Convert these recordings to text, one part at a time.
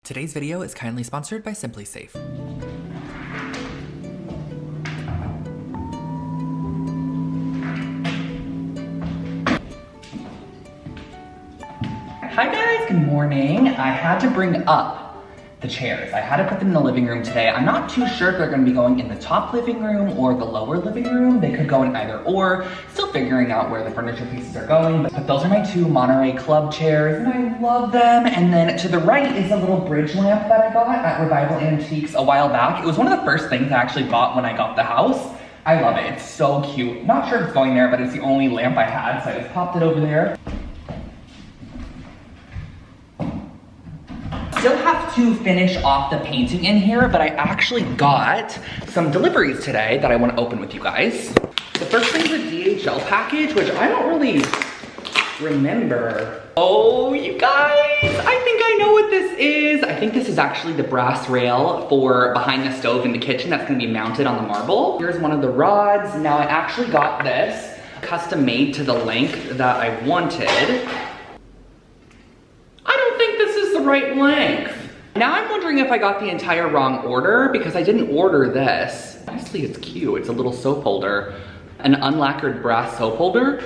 Today's video is kindly sponsored by Simply Safe. Hi guys, good morning. I had to bring up the chairs. I had to put them in the living room today. I'm not too sure if they're gonna be going in the top living room or the lower living room. They could go in either or. Still figuring out where the furniture pieces are going. But those are my two Monterey Club chairs and I love them. And then to the right is a little bridge lamp that I got at Revival Antiques a while back. It was one of the first things I actually bought when I got the house. I love it, it's so cute. Not sure if it's going there, but it's the only lamp I had, so I just popped it over there. Still have to finish off the painting in here, but I actually got some deliveries today that I want to open with you guys. The first thing is a DHL package, which I don't really remember. Oh, you guys, I think I know what this is. I think this is actually the brass rail for behind the stove in the kitchen that's gonna be mounted on the marble. Here's one of the rods. Now I actually got this custom made to the length that I wanted. Right length. Now I'm wondering if I got the entire wrong order because I didn't order this. Honestly, it's cute. It's a little soap holder. An unlacquered brass soap holder.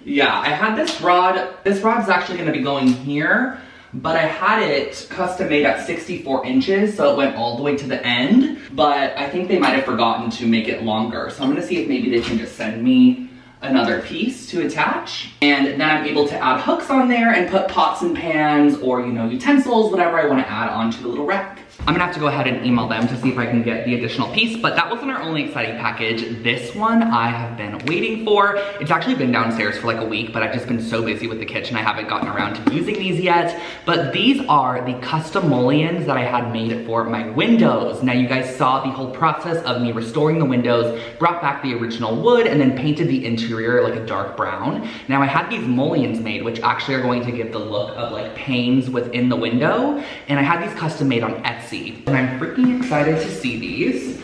Yeah, I had this rod. This rod's actually gonna be going here, but I had it custom made at 64 inches, so it went all the way to the end, but I think they might have forgotten to make it longer. So I'm gonna see if maybe they can just send me another piece to attach, and then I'm able to add hooks on there and put pots and pans or, you know, utensils, whatever I want to add onto the little rack. I'm gonna have to go ahead and email them to see if I can get the additional piece, but that wasn't our only exciting package. This one I have been waiting for. It's actually been downstairs for like a week, but I've just been so busy with the kitchen I haven't gotten around to using these yet. But these are the custom mullions that I had made for my windows. Now you guys saw the whole process of me restoring the windows, brought back the original wood, and then painted the interior like a dark brown. Now I had these mullions made, which actually are going to give the look of like panes within the window, and I had these custom made on Etsy. And I'm freaking excited to see these.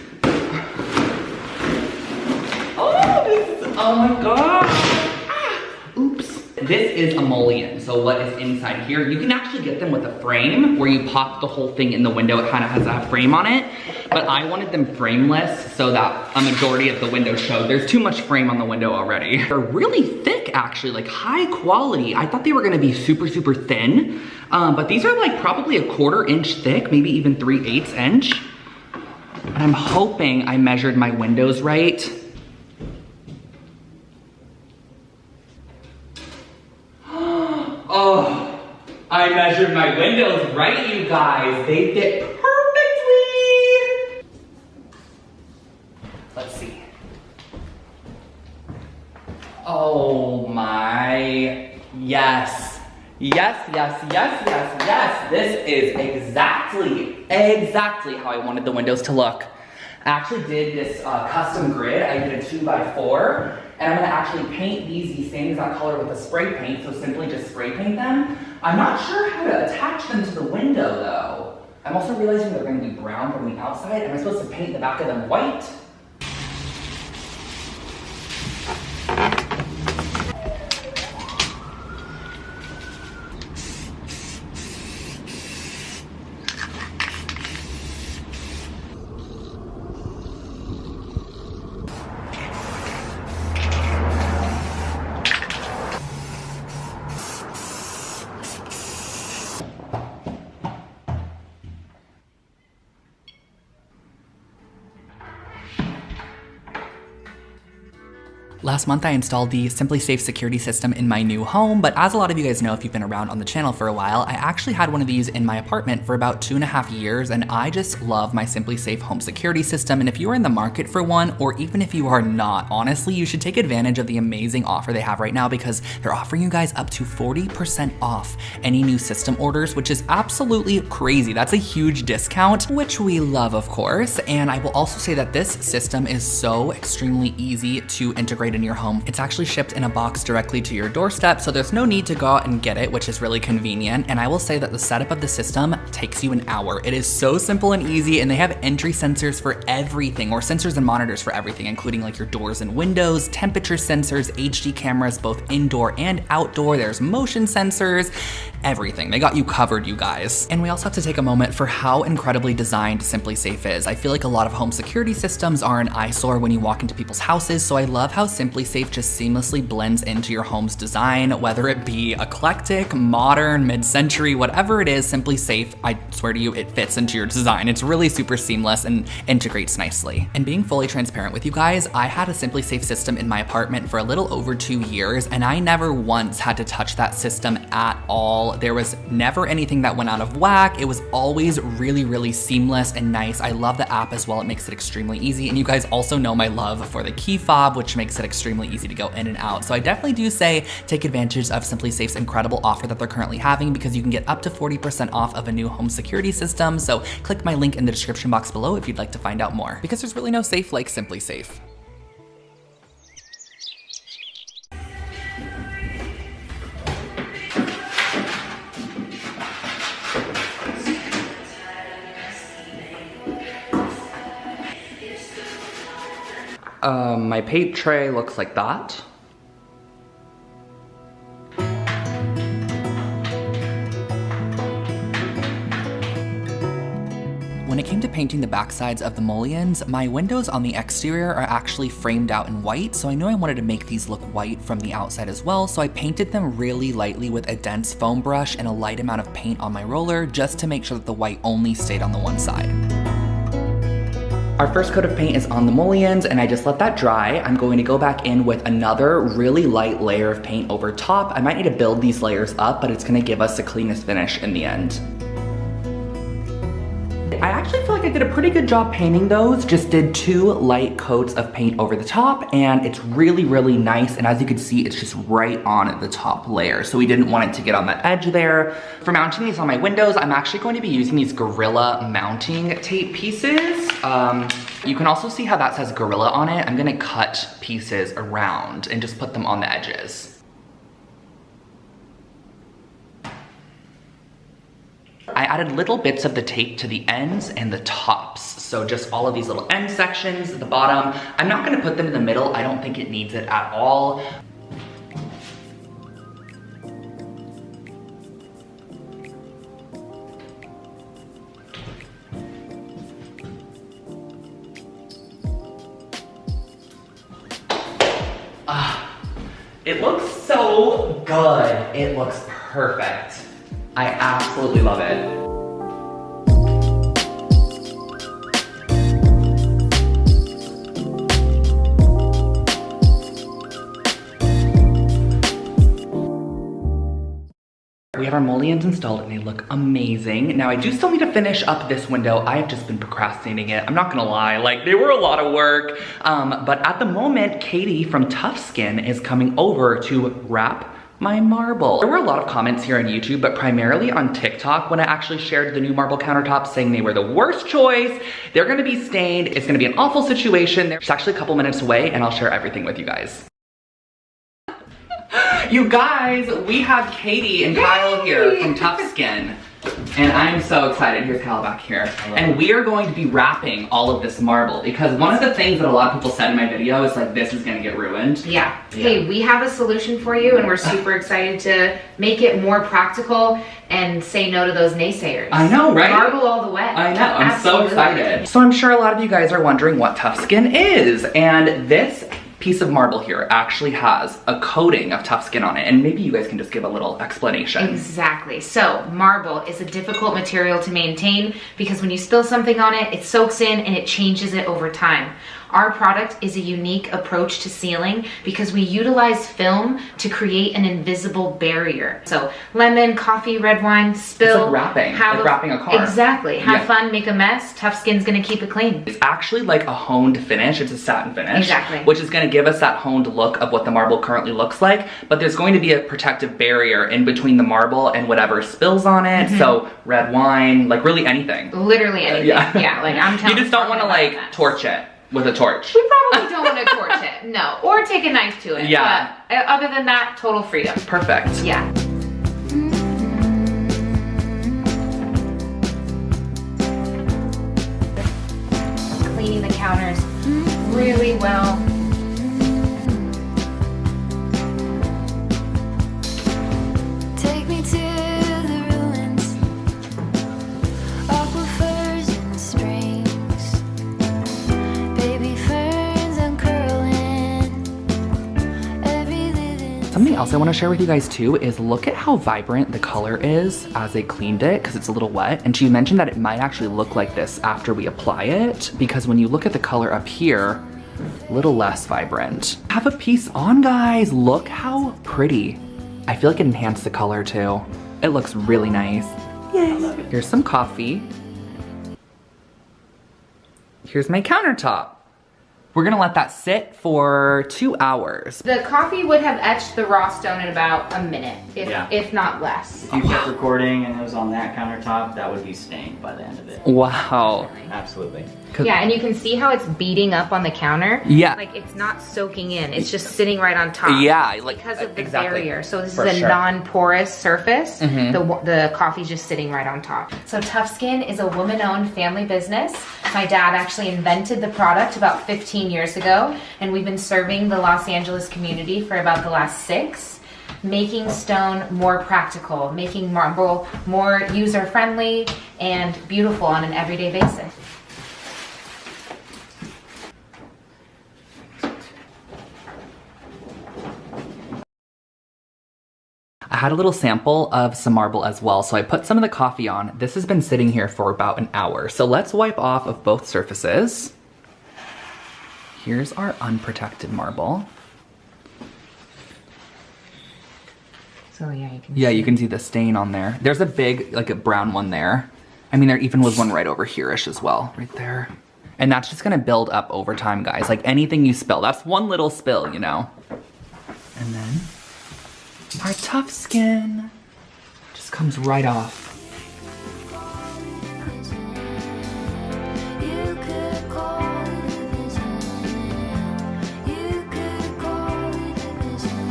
Oh my god! Ah, oops. This is a mullion, so what is inside here? You can actually get them with a frame where you pop the whole thing in the window. It kind of has a frame on it, but I wanted them frameless so that a majority of the window showed. There's too much frame on the window already. They're really thick actually, like high quality. I thought they were gonna be super, super thin, but these are like probably a 1/4 inch thick, maybe even 3/8 inch. And I'm hoping I measured my windows right. Oh, I measured my windows right, you guys. They fit perfectly. Let's see. Oh my, yes. Yes, yes, yes, yes, yes. This is exactly how I wanted the windows to look. I actually did this custom grid. I did a 2x4, and I'm gonna actually paint these same exact color with a spray paint, so simply just spray paint them. I'm not sure how to attach them to the window though. I'm also realizing they're gonna be brown from the outside. Am I supposed to paint the back of them white? Last month I installed the Simply Safe security system in my new home, but as a lot of you guys know if you've been around on the channel for a while, I actually had one of these in my apartment for about 2.5 years, and I just love my Simply Safe home security system. And if you are in the market for one, or even if you are not, honestly, you should take advantage of the amazing offer they have right now because they're offering you guys up to 40% off any new system orders, which is absolutely crazy. That's a huge discount, which we love, of course. And I will also say that this system is so extremely easy to integrate in your home. It's actually shipped in a box directly to your doorstep, so there's no need to go out and get it, which is really convenient. And I will say that the setup of the system takes you an hour. It is so simple and easy, and they have entry sensors for everything, or sensors and monitors for everything, including like your doors and windows, temperature sensors, HD cameras, both indoor and outdoor. There's motion sensors, everything. They got you covered, you guys. And we also have to take a moment for how incredibly designed Simply Safe is. I feel like a lot of home security systems are an eyesore when you walk into people's houses, so I love how Simply Safe just seamlessly blends into your home's design, whether it be eclectic, modern, mid-century, whatever it is, Simply Safe, I swear to you, it fits into your design. It's really super seamless and integrates nicely. And being fully transparent with you guys, I had a Simply Safe system in my apartment for a little over 2 years, and I never once had to touch that system at all. There was never anything that went out of whack. It was always really, really seamless and nice. I love the app as well. It makes it extremely easy. And you guys also know my love for the key fob, which makes it extremely easy to go in and out. So I definitely do say take advantage of Simply Safe's incredible offer that they're currently having, because you can get up to 40% off of a new home security system. So click my link in the description box below if you'd like to find out more, because there's really no safe like Simply Safe. My paint tray looks like that. When it came to painting the backsides of the mullions, my windows on the exterior are actually framed out in white, so I knew I wanted to make these look white from the outside as well, so I painted them really lightly with a dense foam brush and a light amount of paint on my roller, just to make sure that the white only stayed on the one side. Our first coat of paint is on the mullions, and I just let that dry. I'm going to go back in with another really light layer of paint over top. I might need to build these layers up, but it's gonna give us the cleanest finish in the end. I actually feel like I did a pretty good job painting those. Just did 2 light coats of paint over the top, and it's really, really nice. And as you can see, it's just right on the top layer. So we didn't want it to get on the edge there. For mounting these on my windows, I'm actually going to be using these Gorilla mounting tape pieces. You can also see how that says Gorilla on it. I'm gonna cut pieces around and just put them on the edges. I added little bits of the tape to the ends and the tops. So just all of these little end sections at the bottom. I'm not gonna put them in the middle. I don't think it needs it at all. It looks so good. It looks perfect. I absolutely love it. We have our mullions installed and they look amazing. Now I do still need to finish up this window. I have just been procrastinating it. I'm not gonna lie, like they were a lot of work. But at the moment, Katie from Tough Skin is coming over to wrap my marble. There were a lot of comments here on YouTube, but primarily on TikTok when I actually shared the new marble countertops saying they were the worst choice. They're gonna be stained. It's gonna be an awful situation. It's actually a couple minutes away and I'll share everything with you guys. You guys, we have Katie and Kyle here from Tough Skin. And I'm so excited. Here's Kyle back here. And we are going to be wrapping all of this marble because one of the things that a lot of people said in my video is like, this is gonna get ruined. Yeah. Hey, we have a solution for you and we're super excited to make it more practical and say no to those naysayers. I know, right? Marble all the way. I know, I'm so excited. So I'm sure a lot of you guys are wondering what Tough Skin is. And this piece of marble here actually has a coating of Tough Skin on it, and maybe you guys can just give a little explanation. Exactly. So marble is a difficult material to maintain because when you spill something on it, it soaks in and it changes it over time. Our product is a unique approach to sealing because we utilize film to create an invisible barrier. So lemon, coffee, red wine, spill. It's like wrapping, like wrapping a car. Exactly. Have fun, make a mess. Tough Skin's gonna keep it clean. It's actually like a honed finish. It's a satin finish. Exactly. Which is gonna give us that honed look of what the marble currently looks like, but there's going to be a protective barrier in between the marble and whatever spills on it. So red wine, like really anything. Literally anything. Yeah, like I'm telling you. You just don't wanna like torch it. with a torch. We probably don't want to torch it, no. Or take a knife to it. Yeah. But other than that, total freedom. Perfect. Yeah. Cleaning the counters really well. Take me to the ruins, aquifers and springs, baby ferns uncurling, every living. Something else I want to share with you guys too is look at how vibrant the color is as they cleaned it, because it's a little wet. And she mentioned that it might actually look like this after we apply it, because when you look at the color up here, a little less vibrant. Have a piece on, guys. Look how pretty. I feel like it enhanced the color too. It looks really nice. Yay. Here's some coffee. Here's my countertop. We're gonna let that sit for 2 hours. The coffee would have etched the raw stone in about a minute, Yeah. if not less. If you kept recording and it was on that countertop, that would be stained by the end of it. Wow. Absolutely. Yeah, and you can see how it's beating up on the counter. Yeah. Like it's not soaking in, it's just sitting right on top. Yeah, like Because of the exactly. barrier. So this For is a sure. non-porous surface. Mhm. The coffee's just sitting right on top. So Tough Skin is a woman-owned family business. My dad actually invented the product about 15 years ago, and we've been serving the Los Angeles community for about the last 6. Making stone more practical, making marble more user-friendly and beautiful on an everyday basis. I had a little sample of some marble as well, so I put some of the coffee on. This has been sitting here for about an hour. So let's wipe off of both surfaces. Here's our unprotected marble. So yeah, you can Yeah, you can see the stain on there. There's a big, like a brown one there. I mean, there even was one right over here-ish as well, right there. And that's just gonna build up over time, guys. Like anything you spill, that's one little spill, you know? And then our Tough Skin just comes right off. You could call it a vision. You could call it a vision.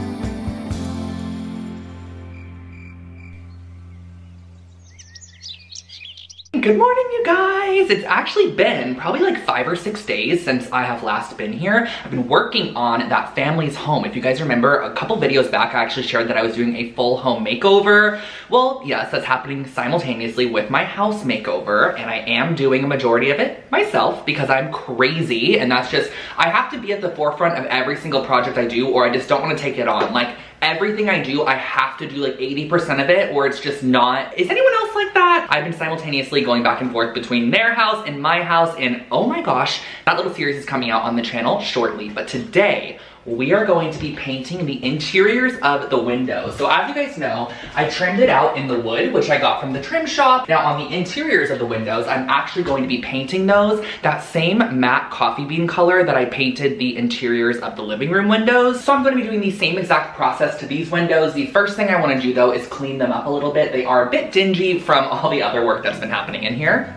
Good morning, you guys. It's actually been probably like 5 or 6 days since I have last been here. I've been working on that family's home. If you guys remember, a couple videos back, I actually shared that I was doing a full home makeover. Well, yes, that's happening simultaneously with my house makeover, and I am doing a majority of it myself because I'm crazy, and that's just, I have to be at the forefront of every single project I do, or I just don't want to take it on. Like, everything I do, I have to do like 80% of it, or it's just not. Is anyone else like that? I've been simultaneously going back and forth between their house and my house, and oh my gosh, that little series is coming out on the channel shortly. But today, we are going to be painting the interiors of the windows. So as you guys know, I trimmed it out in the wood, which I got from the trim shop. Now on the interiors of the windows, I'm actually going to be painting those that same matte coffee bean color that I painted the interiors of the living room windows. So I'm going to be doing the same exact process to these windows. The first thing I want to do though is clean them up a little bit. They are a bit dingy from all the other work that's been happening in here.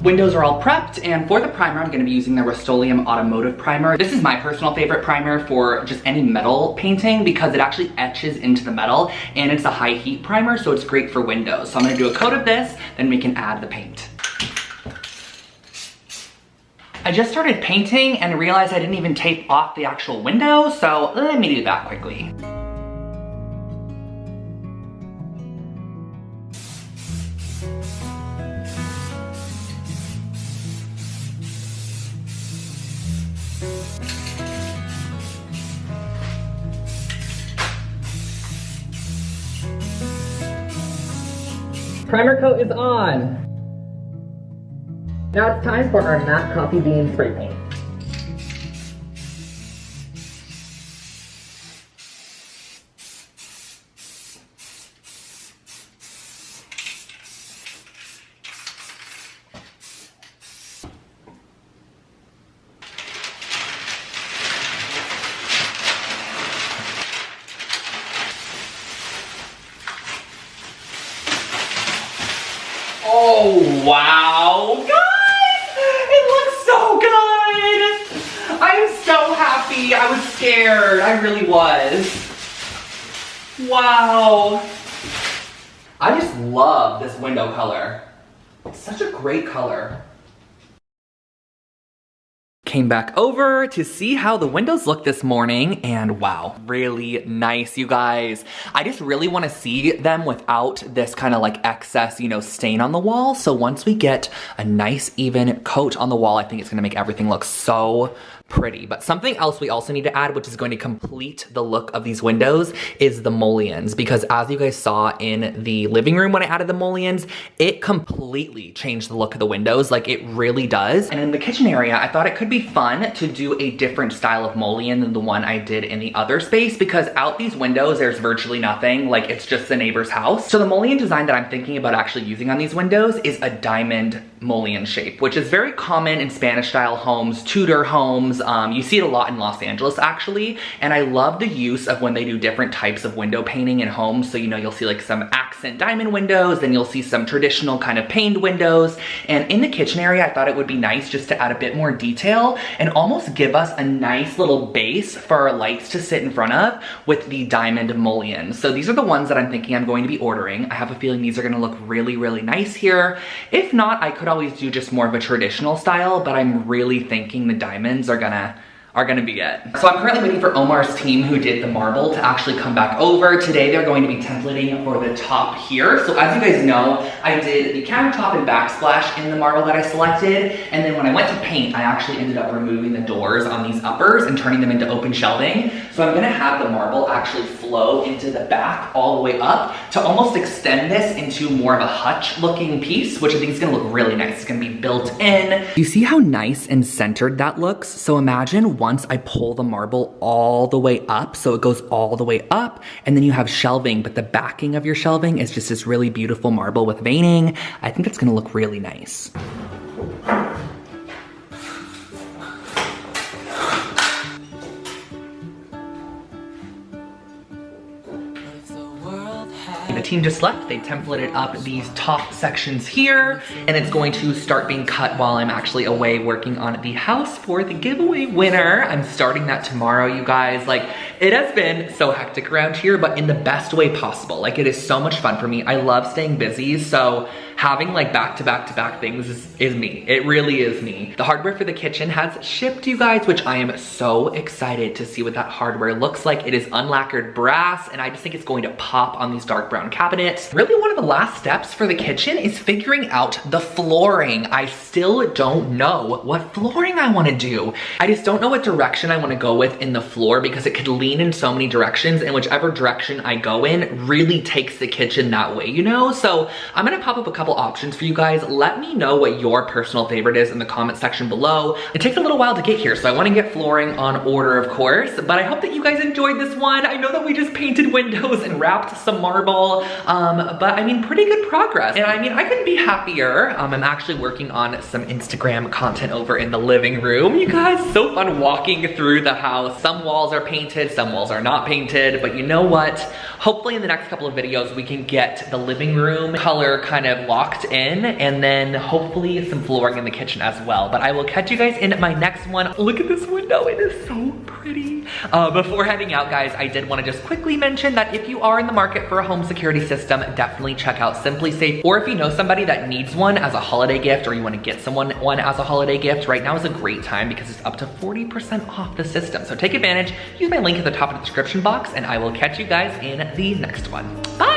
Windows are all prepped, and for the primer, I'm gonna be using the Rust-Oleum Automotive Primer. This is my personal favorite primer for just any metal painting because it actually etches into the metal, and it's a high heat primer, so it's great for windows. So I'm gonna do a coat of this, then we can add the paint. I just started painting and realized I didn't even tape off the actual window, so let me do that quickly. Primer coat is on. Now it's time for our matte coffee bean spray paint. Wow, guys, it looks so good. I am so happy. I was scared. I really was. Wow. I just love this window color. It's such a great color. Came back over to see how the windows look this morning, and wow, really nice, you guys. I just really want to see them without this kind of like excess, you know, stain on the wall. So once we get a nice even coat on the wall, I think it's gonna make everything look so pretty. But something else we also need to add, which is going to complete the look of these windows, is the mullions. Because as you guys saw in the living room when I added the mullions, it completely changed the look of the windows. Like, it really does. And in the kitchen area, I thought it could be fun to do a different style of mullion than the one I did in the other space, because out these windows, there's virtually nothing. Like, it's just the neighbor's house. So the mullion design that I'm thinking about actually using on these windows is a diamond mullion shape, which is very common in Spanish style homes, Tudor homes. You see it a lot in Los Angeles actually, and I love the use of when they do different types of window painting in homes. So, you know, you'll see like some accent diamond windows, then you'll see some traditional kind of paned windows. And in the kitchen area, I thought it would be nice just to add a bit more detail and almost give us a nice little base for our lights to sit in front of with the diamond mullions. So these are the ones that I'm thinking I'm going to be ordering. I have a feeling these are gonna look really, really nice here. If not, I could always do just more of a traditional style, but I'm really thinking the diamonds are gonna be it. So I'm currently waiting for Omar's team, who did the marble, to actually come back over. Today they're going to be templating for the top here. So as you guys know, I did the countertop and backsplash in the marble that I selected, and then when I went to paint, I actually ended up removing the doors on these uppers and turning them into open shelving. So I'm gonna have the marble actually flow into the back all the way up to almost extend this into more of a hutch looking piece, which I think is gonna look really nice. It's gonna be built in. You see how nice and centered that looks? So imagine once I pull the marble all the way up, so it goes all the way up, and then you have shelving, but the backing of your shelving is just this really beautiful marble with veining. I think it's gonna look really nice. The team just left. They templated up these top sections here, and it's going to start being cut while I'm actually away working on the house for the giveaway winner. I'm starting that tomorrow, you guys. Like, it has been so hectic around here, but in the best way possible. Like, it is so much fun for me. I love staying busy, so having like back-to-back-to-back things is me. It really is me. The hardware for the kitchen has shipped, you guys, which I am so excited to see what that hardware looks like. It is unlacquered brass, and I just think it's going to pop on these dark brown cabinets. Really, one of the last steps for the kitchen is figuring out the flooring. I still don't know what flooring I want to do. I just don't know what direction I want to go with in the floor, because it could lean in so many directions, and whichever direction I go in really takes the kitchen that way, you know? So I'm gonna pop up a couple options for you guys. Let me know what your personal favorite is in the comment section below. It takes a little while to get here, so I want to get flooring on order, of course, but I hope that you guys enjoyed this one. I know that we just painted windows and wrapped some marble, but I mean, pretty good progress. And I mean, I couldn't be happier. I'm actually working on some Instagram content over in the living room. You guys, so fun walking through the house. Some walls are painted, some walls are not painted, but you know what? Hopefully in the next couple of videos, we can get the living room color kind of locked in, and then hopefully some flooring in the kitchen as well. But I will catch you guys in my next one. Look at this window, it is so pretty. Before heading out, guys, I did want to just quickly mention that if you are in the market for a home security system, definitely check out Simply Safe. Or if you know somebody that needs one as a holiday gift, or you want to get someone one as a holiday gift, right now is a great time because it's up to 40% off the system. So take advantage, use my link at the top of the description box, and I will catch you guys in the next one. Bye!